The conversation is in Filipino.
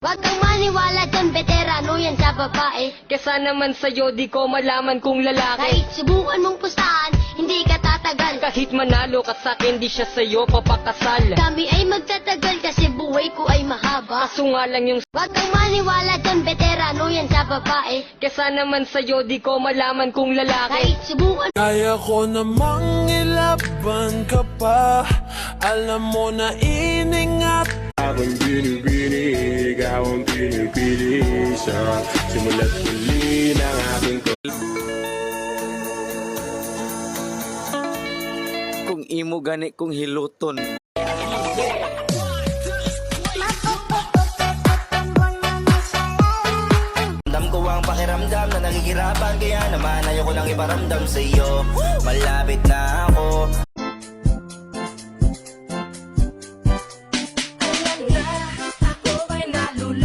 Wag kang maniwala dyan, veterano yan sa babae. Kesa naman sa'yo, di ko malaman kung lalaki. Kahit subukan mong pustahan, hindi ka tatagal. Kahit manalo ka sa'kin, di siya sa'yo papakasal. Kami ay magtatagal kasi buhay ko ay mahaba. Kaso nga lang yung Wag kang maniwala dyan, veterano yan sa babae. kesa naman sa'yo, di ko malaman kung lalaki. Kahit subukan Kaya ko namang ilaban ka pa. Alam mo na iningat akong binibini, ikaw ang pinipili sa simula't huli ng aking Kung imo gani kung hiluton. Ramdam ko ang pakiramdam na nakikirapan, kaya naman ayoko nang iparamdam sa iyo. Malapit na ako,